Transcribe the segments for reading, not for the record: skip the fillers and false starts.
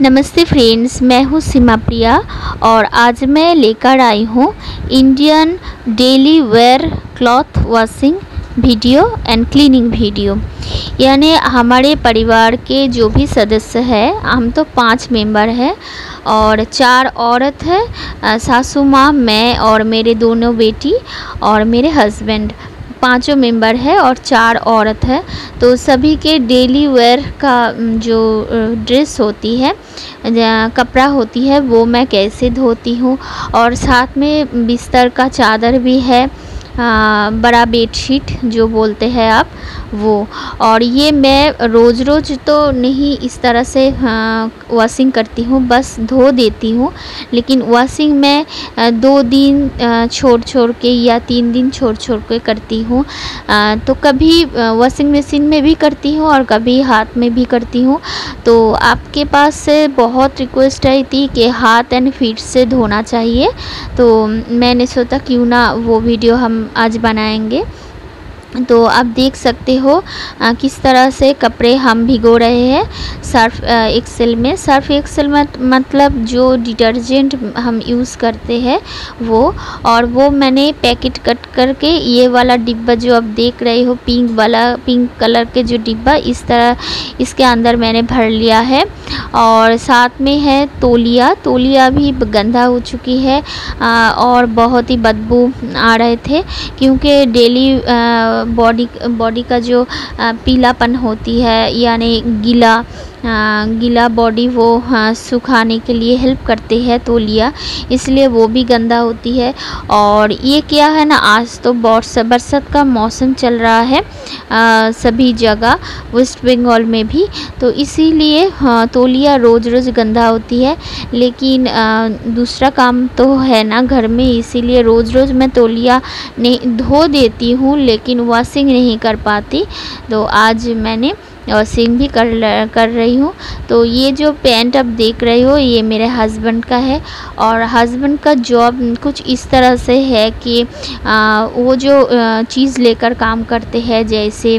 नमस्ते फ्रेंड्स, मैं हूँ सीमा प्रिया और आज मैं लेकर आई हूँ Indian daily wear cloth washing video and cleaning video. यानी हमारे परिवार के जो भी सदस्य हैं, हम तो 5 मेंबर हैं और 4 औरत है, सासू माँ, मैं और मेरे दोनों बेटी और मेरे हस्बैंड, 5 मेंबर है और 4 औरत है। तो सभी के डेली वेयर का जो ड्रेस होती है, कपड़ा होती है, वो मैं कैसे धोती हूँ और साथ में बिस्तर का चादर भी है, बड़ा बेडशीट जो बोलते हैं आप, वो। और ये मैं रोज़ रोज़ तो नहीं इस तरह से वॉशिंग करती हूँ, बस धो देती हूँ। लेकिन वॉशिंग मैं 2 दिन छोड़ के या 3 दिन छोड़ के करती हूँ। तो कभी वॉशिंग मशीन में भी करती हूँ और कभी हाथ में भी करती हूँ। तो आपके पास से बहुत रिक्वेस्ट आई थी कि हाथ एंड फीट से धोना चाहिए, तो मैंने सोचा क्यों ना वो वीडियो हम आज बनाएंगे। तो आप देख सकते हो किस तरह से कपड़े हम भिगो रहे हैं सर्फ एक्सेल में। सर्फ एक्सेल मतलब जो डिटर्जेंट हम यूज़ करते हैं वो। और वो मैंने पैकेट कट करके ये वाला डिब्बा जो आप देख रहे हो, पिंक कलर के जो डिब्बा, इस तरह इसके अंदर मैंने भर लिया है। और साथ में है तौलिया भी गंदा हो चुकी है और बहुत ही बदबू आ रहे थे, क्योंकि डेली बॉडी का जो पीलापन होती है, यानी गीला बॉडी, वो सुखाने के लिए हेल्प करते हैं तौलिया, इसलिए वो भी गंदा होती है। और ये क्या है ना, आज तो बरसात का मौसम चल रहा है सभी जगह, वेस्ट बंगाल में भी, तो इसीलिए तौलिया रोज़ गंदा होती है। लेकिन दूसरा काम तो है ना घर में, इसीलिए रोज़ मैं तौलिया नहीं धो देती हूँ, लेकिन वॉशिंग नहीं कर पाती। तो आज मैंने वॉशिंग भी कर रही हूँ। तो ये जो पैंट आप देख रहे हो, ये मेरे हस्बैंड का है। और हस्बैंड का जॉब कुछ इस तरह से है कि वो जो चीज़ लेकर काम करते हैं, जैसे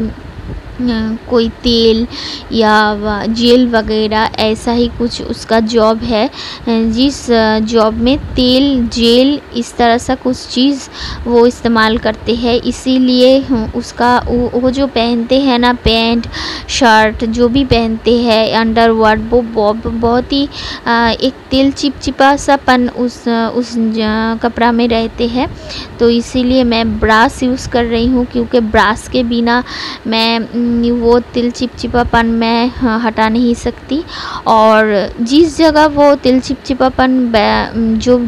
कोई तेल या जेल वगैरह, ऐसा ही कुछ उसका जॉब है। जिस जॉब में तेल, जेल, इस तरह सा कुछ चीज़ वो इस्तेमाल करते हैं, इसीलिए उसका वो जो पहनते हैं ना, पैंट शर्ट जो भी पहनते हैं, अंडरवर्ड, वो बहुत ही एक तेल चिपचिपा सापन उस कपड़ा में रहते हैं। तो इसीलिए मैं ब्रश यूज़ कर रही हूँ, क्योंकि ब्रश के बिना मैं वो तिल चिपचिपापन मैं हटा नहीं सकती। और जिस जगह वो तिल चिपचिपापन जो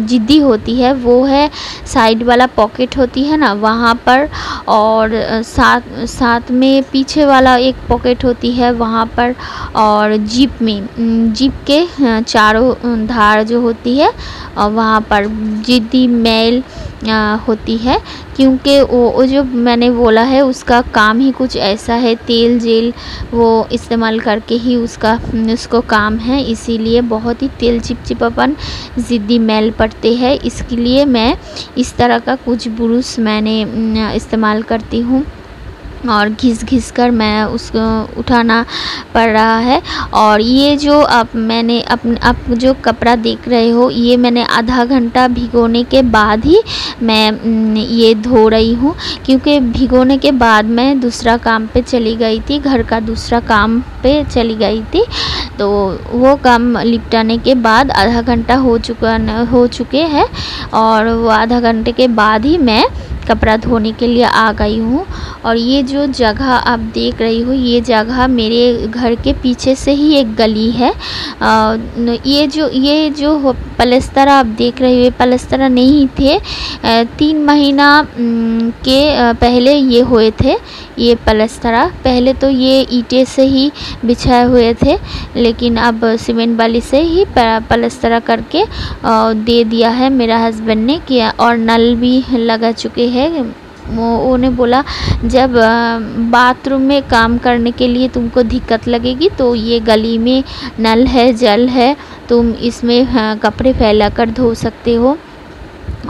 जिद्दी होती है, वो है साइड वाला पॉकेट होती है ना, वहाँ पर। और साथ में पीछे वाला एक पॉकेट होती है वहाँ पर। और जीप के चारों धार जो होती है, वहाँ पर जिद्दी मैल होती है, क्योंकि वो जो मैंने बोला है उसका काम ही कुछ ऐसा है, तेल जेल वो इस्तेमाल करके ही उसको काम है, इसीलिए बहुत ही तेल चिपचिपापन ज़िद्दी मैल पड़ते हैं। इसके लिए मैं इस तरह का कुछ ब्रश मैंने इस्तेमाल करती हूँ और घिस कर मैं उसको उठाना पड़ रहा है। और ये जो आप जो कपड़ा देख रहे हो, ये मैंने आधा घंटा भिगोने के बाद ही मैं ये धो रही हूँ, क्योंकि भिगोने के बाद मैं दूसरा काम पे चली गई थी, घर का दूसरा काम पे चली गई थी। तो वो काम निपटाने के बाद आधा घंटा हो चुके हैं, और वो आधा घंटे के बाद ही मैं कपड़ा धोने के लिए आ गई हूँ। और ये जो जगह आप देख रही हो, ये जगह मेरे घर के पीछे से ही एक गली है। ये जो पलस्तर आप देख रहे हो, ये पलस्तर नहीं थे, 3 महीना के पहले ये हुए थे ये पलस्तरा। पहले तो ये ईंटें से ही बिछाए हुए थे, लेकिन अब सीमेंट बाली से ही पलस्तरा करके दे दिया है मेरा हस्बैंड ने किया। और नल भी लगा चुके हैं। उन्हें बोला, जब बाथरूम में काम करने के लिए तुमको दिक्कत लगेगी तो ये गली में नल है, जल है, तुम इसमें कपड़े फैला कर धो सकते हो।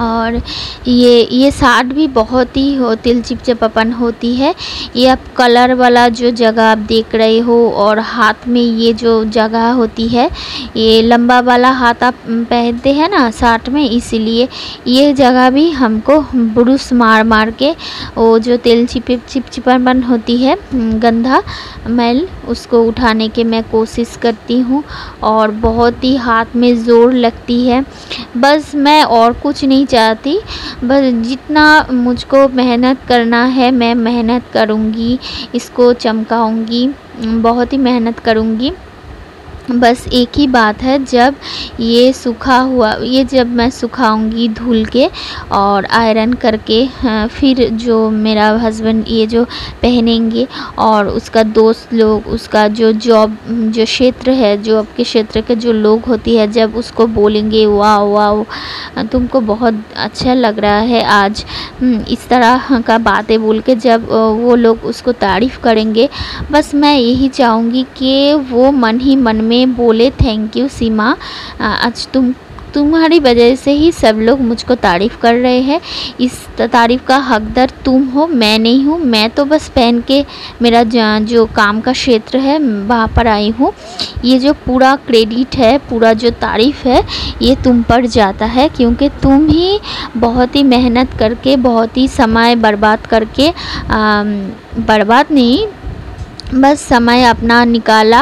और ये साट भी बहुत ही तिल चिपचिपापन होती है। ये आप कलर वाला जो जगह आप देख रहे हो और हाथ में ये जो जगह होती है, ये लंबा वाला हाथ आप पहनते हैं ना साट में, इसीलिए ये जगह भी हमको ब्रुश मार मार के वो जो तिल चिपचिपापन होती है, गंदा मैल, उसको उठाने के मैं कोशिश करती हूँ। और बहुत ही हाथ में ज़ोर लगती है। बस मैं और कुछ नहीं चाहती, बस जितना मुझको मेहनत करना है मैं मेहनत करूँगी, इसको चमकाऊँगी, बहुत ही मेहनत करूँगी। बस एक ही बात है, जब ये सूखा हुआ, ये जब मैं सुखाऊंगी धुल के और आयरन करके, फिर जो मेरा हस्बैंड ये जो पहनेंगे और उसका दोस्त लोग, उसका जो जॉब जो क्षेत्र है, जो आपके क्षेत्र के जो लोग होती है, जब उसको बोलेंगे वाह वाह तुमको बहुत अच्छा लग रहा है आज, इस तरह का बातें बोल के जब वो लोग उसको तारीफ़ करेंगे, बस मैं यही चाहूँगी कि वो मन ही मन में बोले थैंक यू सीमा, आज तुम्हारी वजह से ही सब लोग मुझको तारीफ़ कर रहे हैं। इस तारीफ़ का हकदार तुम हो, मैं नहीं हूँ। मैं तो बस पहन के मेरा जो काम का क्षेत्र है वहाँ पर आई हूँ। ये जो पूरा क्रेडिट है, पूरा जो तारीफ़ है, ये तुम पर जाता है, क्योंकि तुम ही बहुत ही मेहनत करके, बहुत ही समय बर्बाद करके, बर्बाद नहीं, बस समय अपना निकाला,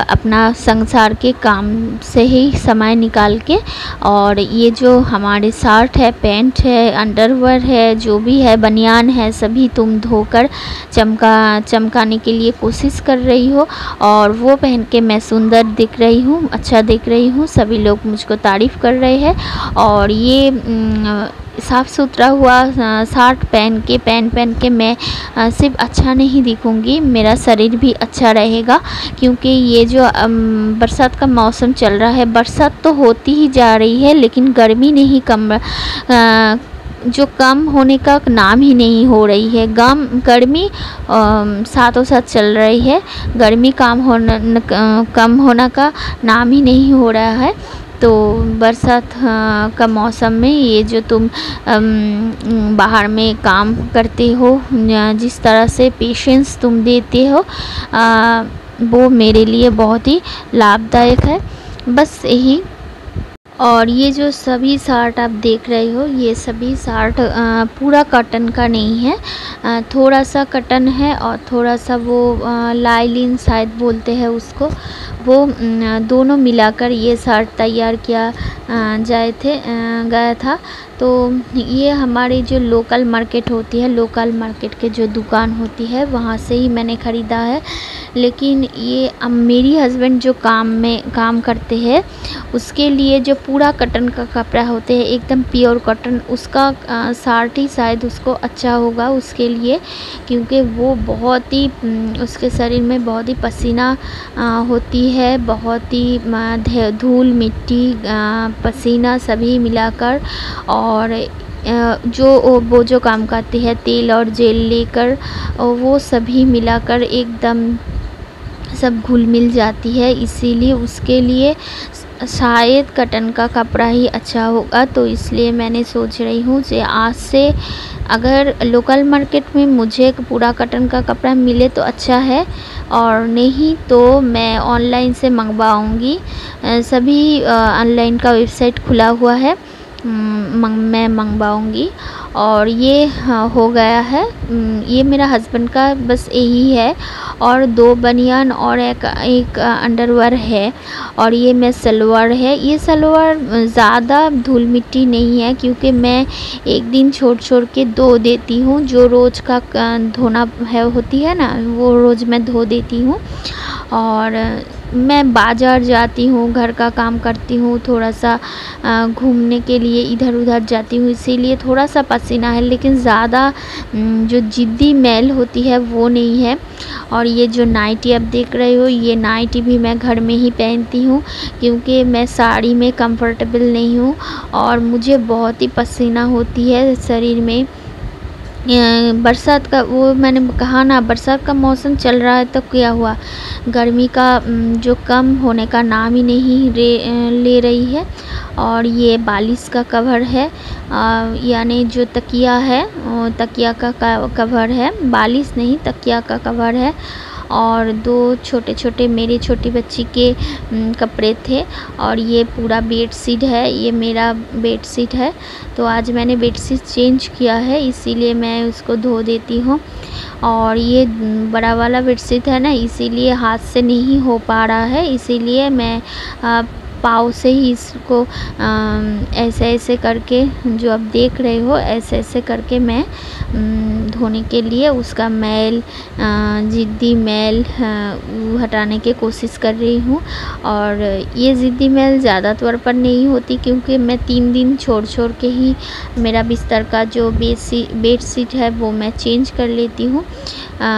अपना संसार के काम से ही समय निकाल के, और ये जो हमारे शर्ट है, पैंट है, अंडरवेयर है, जो भी है, बनियान है, सभी तुम धोकर चमकाने के लिए कोशिश कर रही हो, और वो पहन के मैं सुंदर दिख रही हूँ, अच्छा दिख रही हूँ, सभी लोग मुझको तारीफ़ कर रहे हैं। और ये साफ़ सुथरा हुआ शर्ट पहन के मैं सिर्फ अच्छा नहीं दिखूँगी, मेरा शरीर भी अच्छा रहेगा, क्योंकि ये जो बरसात का मौसम चल रहा है, बरसात तो होती ही जा रही है, लेकिन गर्मी नहीं जो कम होने का नाम ही नहीं हो रही है। गर्मी साथों साथ चल रही है, गर्मी कम होना का नाम ही नहीं हो रहा है। तो बरसात का मौसम में ये जो तुम बाहर में काम करते हो, जिस तरह से पेशेंस तुम देते हो, वो मेरे लिए बहुत ही लाभदायक है। बस यही। और ये जो सभी शर्ट आप देख रहे हो, ये सभी शर्ट पूरा कॉटन का नहीं है, थोड़ा सा कॉटन है और थोड़ा सा वो लाइलिन शायद बोलते हैं उसको, वो दोनों मिलाकर ये शर्ट तैयार किया गया था। तो ये हमारी जो लोकल मार्केट होती है, लोकल मार्केट के जो दुकान होती है, वहाँ से ही मैंने ख़रीदा है। लेकिन ये मेरी हस्बैंड जो काम करते हैं, उसके लिए जो पूरा कॉटन का कपड़ा होते हैं, एकदम प्योर कॉटन, उसका शर्ट ही शायद उसको अच्छा होगा उसके लिए, क्योंकि वो बहुत ही उसके शरीर में बहुत ही पसीना होती है, बहुत ही धूल मिट्टी पसीना सभी मिलाकर, और वो जो काम करती है तेल और जेल लेकर, वो सभी मिलाकर एकदम सब घुल मिल जाती है, इसीलिए उसके लिए शायद कॉटन का कपड़ा ही अच्छा होगा। तो इसलिए मैंने सोच रही हूँ कि आज से अगर लोकल मार्केट में मुझे पूरा कॉटन का कपड़ा मिले तो अच्छा है, और नहीं तो मैं ऑनलाइन से मंगवाऊँगी। सभी ऑनलाइन का वेबसाइट खुला हुआ है, मैं मंगवाऊँगी। और ये हो गया है, ये मेरा हस्बैंड का बस यही है, और 2 बनियान और एक अंडरवेयर है, और ये मैं सलवार है। ये सलवार ज़्यादा धूल मिट्टी नहीं है, क्योंकि मैं एक दिन छोड़ के धो देती हूँ, जो रोज़ का धोना है होती है ना, वो रोज़ मैं धो देती हूँ। और मैं बाज़ार जाती हूँ, घर का काम करती हूँ, थोड़ा सा घूमने के लिए इधर उधर जाती हूँ, इसीलिए थोड़ा सा पसीना है, लेकिन ज़्यादा जो जिद्दी मैल होती है वो नहीं है। और ये जो नाइटी आप देख रहे हो, ये नाइटी भी मैं घर में ही पहनती हूँ, क्योंकि मैं साड़ी में कंफर्टेबल नहीं हूँ और मुझे बहुत ही पसीना होती है शरीर में, बरसात का, वो मैंने कहा ना, बरसात का मौसम चल रहा है तो क्या हुआ, गर्मी का जो कम होने का नाम ही नहीं ले रही है। और ये बालिश का कवर है, यानी जो तकिया है, तकिया का कवर है, बालिश नहीं तकिया का कवर है। और 2 छोटे छोटे मेरे छोटी बच्ची के कपड़े थे। और ये पूरा बेडशीट है, ये मेरा बेडशीट है। तो आज मैंने बेडशीट चेंज किया है, इसीलिए मैं उसको धो देती हूँ। और ये बड़ा वाला बेडशीट है ना, इसीलिए हाथ से नहीं हो पा रहा है, इसीलिए मैं पाँव से ही इसको ऐसे ऐसे करके, जो आप देख रहे हो, ऐसे ऐसे करके मैं धोने के लिए उसका मैल, ज़िद्दी मैल हटाने की कोशिश कर रही हूँ। और ये ज़िद्दी मैल ज़्यादा तौर पर नहीं होती, क्योंकि मैं 3 दिन छोड़ छोड़ के ही मेरा बिस्तर का जो बेडशीट है वो मैं चेंज कर लेती हूँ,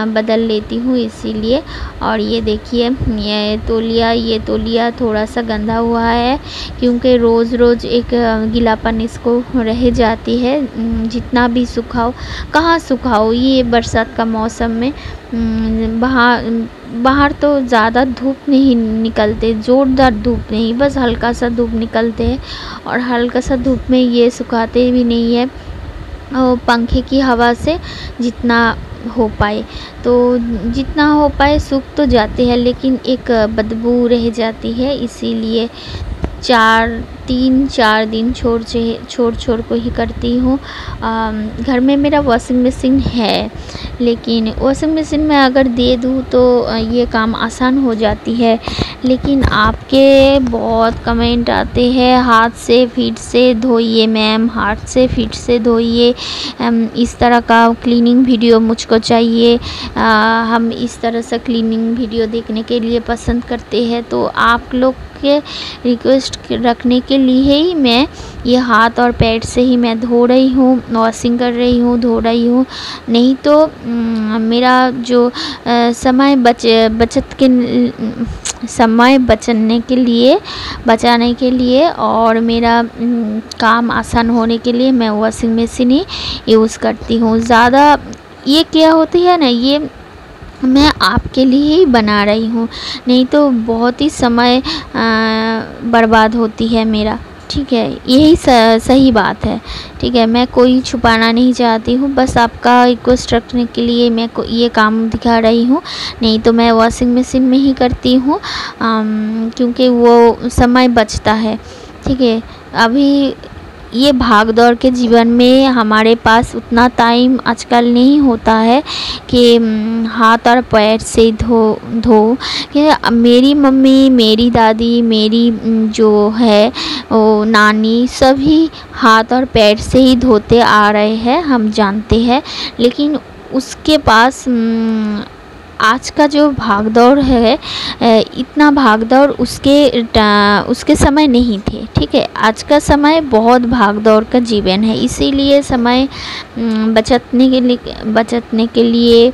बदल लेती हूँ, इसीलिए। और ये देखिए, ये तौलिया थोड़ा सा गंदा हुआ है, क्योंकि रोज़ रोज़ एक गीलापन इसको रह जाती है। जितना भी सुखाओ, कहाँ सुखाओ ये बरसात का मौसम में। बाहर तो ज़्यादा धूप नहीं निकलते, ज़ोरदार धूप नहीं, बस हल्का सा धूप निकलते हैं। और हल्का सा धूप में ये सुखाते भी नहीं है, पंखे की हवा से जितना हो पाए, तो जितना हो पाए सूख तो जाते हैं, लेकिन एक बदबू रह जाती है, इसीलिए 3-4 दिन छोड़ को ही करती हूँ। घर में मेरा वॉशिंग मशीन है, लेकिन वॉशिंग मशीन में अगर दे दूँ तो ये काम आसान हो जाती है। लेकिन आपके बहुत कमेंट आते हैं, हाथ से फीट से धोइए मैम, हाथ से फीट से धोइए, इस तरह का क्लीनिंग वीडियो मुझको चाहिए। हम इस तरह से क्लीनिंग वीडियो देखने के लिए पसंद करते हैं। तो आप लोग के रिक्वेस्ट रखने के लिए ही मैं ये हाथ और पैर से ही मैं धो रही हूँ, वॉशिंग कर रही हूँ, धो रही हूँ। नहीं तो मेरा जो समय बचाने के लिए और मेरा काम आसान होने के लिए मैं वॉशिंग मशीन ही यूज़ करती हूँ। ज़्यादा ये क्या होती है ना, ये मैं आपके लिए ही बना रही हूँ, नहीं तो बहुत ही समय बर्बाद होती है मेरा। ठीक है, यही सही बात है। ठीक है, मैं कोई छुपाना नहीं चाहती हूँ, बस आपका रिक्वेस्ट रखने के लिए मैं ये काम दिखा रही हूँ। नहीं तो मैं वॉशिंग मशीन में ही करती हूँ, क्योंकि वो समय बचता है। ठीक है, अभी ये भाग दौड़ के जीवन में हमारे पास उतना टाइम आजकल नहीं होता है कि हाथ और पैर से धो कि मेरी मम्मी, मेरी दादी, मेरी जो है वो नानी, सभी हाथ और पैर से ही धोते आ रहे हैं, हम जानते हैं। लेकिन उसके पास आज का जो भागदौड़ है, इतना भागदौड़ उसके समय नहीं थे। ठीक है, आज का समय बहुत भागदौड़ का जीवन है, इसीलिए समय बचतने के लिए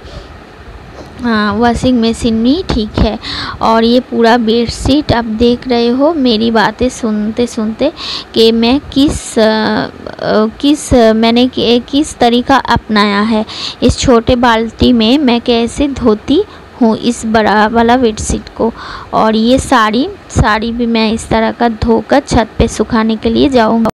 वॉशिंग मशीन ही ठीक है। और ये पूरा बेडशीट आप देख रहे हो, मेरी बातें सुनते सुनते कि मैं मैंने किस तरीका अपनाया है। इस छोटे बाल्टी में मैं कैसे धोती हूँ इस बड़ा वाला बेडशीट को। और ये साड़ी भी मैं इस तरह का धोकर छत पे सुखाने के लिए जाऊँगा।